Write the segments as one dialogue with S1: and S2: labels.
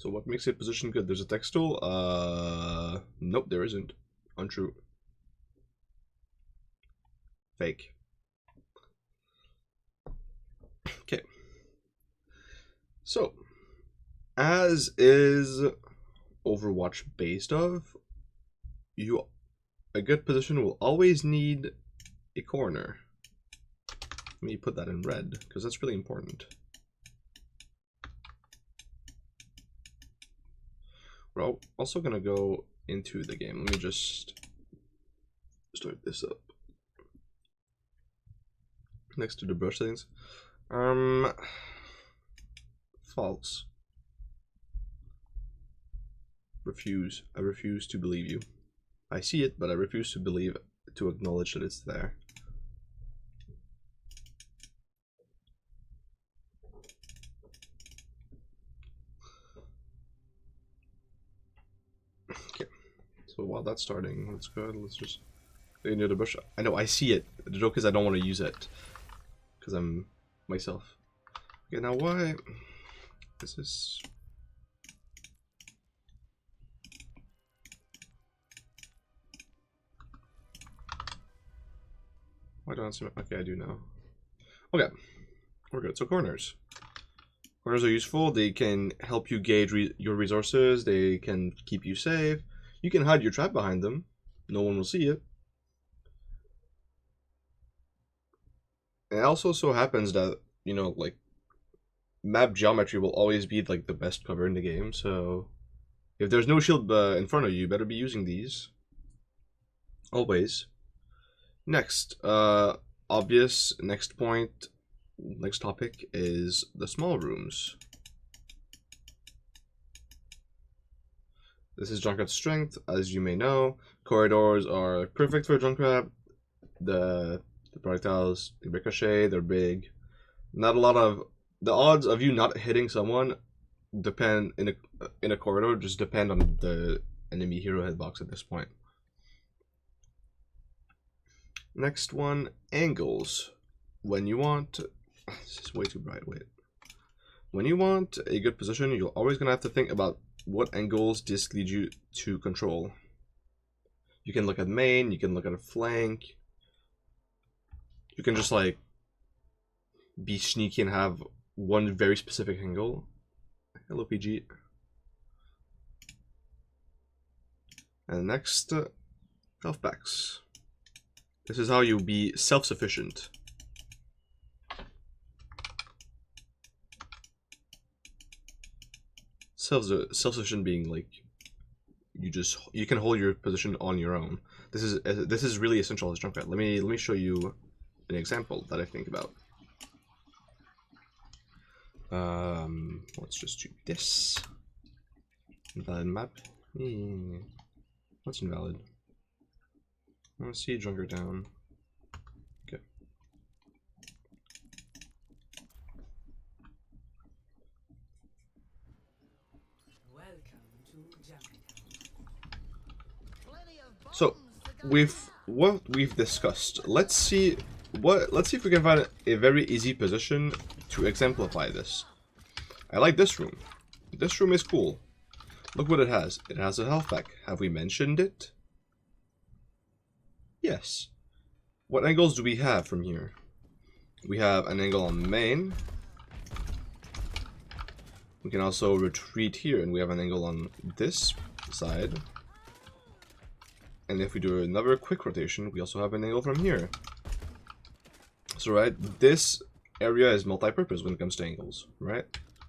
S1: So what makes a position good? There's a text tool. Nope, there isn't. Untrue. Fake. Okay. So, as is Overwatch based of, a good position will always need a corner. Let me put that in red because that's really important. We're also gonna go into the game. Let me just start this up next to the brush settings. False. Refuse. I refuse to believe you. I see it, but I refuse to acknowledge that it's there. Okay. So while that's starting, let's go ahead, let's just go near the brush. I know, I see it. The joke is I don't want to use it because I'm myself. Okay, now why is this? Why don't I see? Okay, I do now. Okay, we're good. So corners. Corners are useful. They can help you gauge your resources. They can keep you safe. You can hide your trap behind them. No one will see it. And it also so happens that, you know, like, map geometry will always be like the best cover in the game. So if there's no shield in front of you, you better be using these. Always. Next, obvious next point, next topic is the small rooms. This is Junkrat's strength, as you may know. Corridors are perfect for Junkrat. The projectiles, they ricochet, they're big. Not a lot of the odds of you not hitting someone depend in a corridor just depend on the enemy hero hitbox at this point. Next one, angles. When you want, this is way too bright, wait. When you want a good position, you're always gonna have to think about what angles this leads you to control. You can look at main, you can look at a flank. You can just like be sneaky and have one very specific angle. Hello, PG. And next, health packs. This is how you be self-sufficient. Self-sufficient being like you can hold your position on your own. This is really essential as Junkrat. Let me show you an example that I think about. Let's just do this. Invalid map. What's invalid? I want to see Junkrat down. Okay. So, what we've discussed. Let's see if we can find a very easy position to exemplify this. I like this room. This room is cool. Look what it has. It has a health pack. Have we mentioned it? Yes. What angles do we have from here? We have an angle on main. We can also retreat here, and we have an angle on this side. And if we do another quick rotation, we also have an angle from here. So, right, this area is multi-purpose when it comes to angles, right?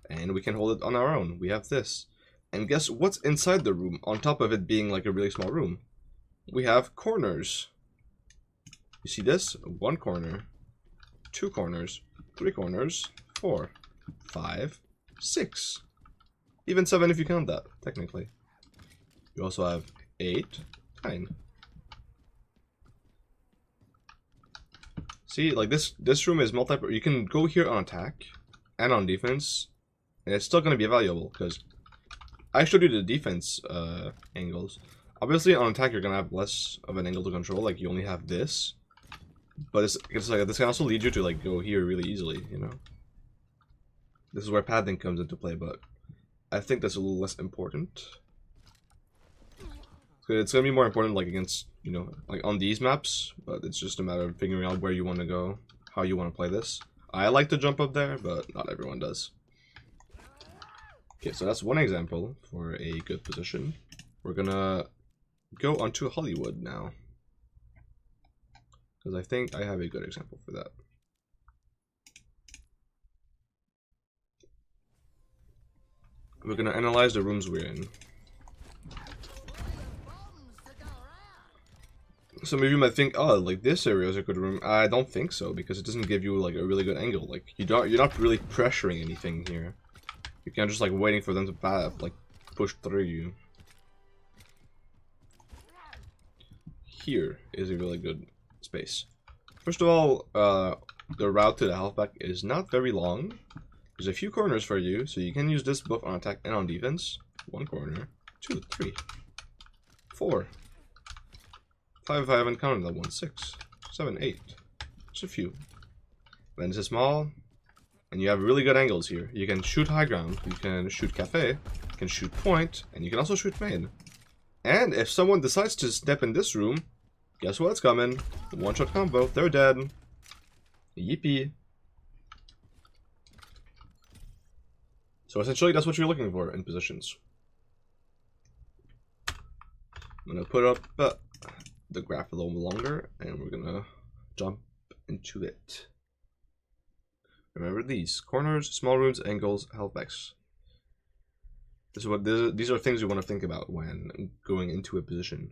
S1: And we can hold it on our own. We have this. And guess what's inside the room, on top of it being like a really small room? We have corners. You see this? 1 corner, 2 corners, 3 corners, 4, 5, 6. Even 7 if you count that, technically. You also have 8, 9. See, like this room is multi. You can go here on attack and on defense, and it's still going to be valuable because I showed you the defense angles. Obviously, on attack you're going to have less of an angle to control. Like you only have this, but it's like this can also lead you to like go here really easily. You know, this is where padding comes into play. But I think that's a little less important. It's gonna be more important like against, you know, like on these maps, but it's just a matter of figuring out where you want to go, how you want to play this. I like to jump up there, but not everyone does. Okay, so that's one example for a good position. We're gonna go onto Hollywood now, because I think I have a good example for that. We're gonna analyze the rooms we're in. Some of you might think, oh, like this area is a good room. I don't think so, because it doesn't give you like a really good angle. Like you're not really pressuring anything here. You can't just like waiting for them to like push through you. Here is a really good space. First of all, the route to the health pack is not very long. There's a few corners for you, so you can use this both on attack and on defense. 1 corner, 2, 3, 4, 5 if I haven't counted that one, 6, 7, 8. Just a few. Then this is small, and you have really good angles here. You can shoot high ground, you can shoot cafe, you can shoot point, and you can also shoot main. And if someone decides to step in this room, guess what's coming? One-shot combo, they're dead. Yippee. So essentially, that's what you're looking for in positions. I'm gonna put up the graph a little longer, and we're gonna jump into it. Remember these corners, small rooms, angles, health packs. These are things you want to think about when going into a position.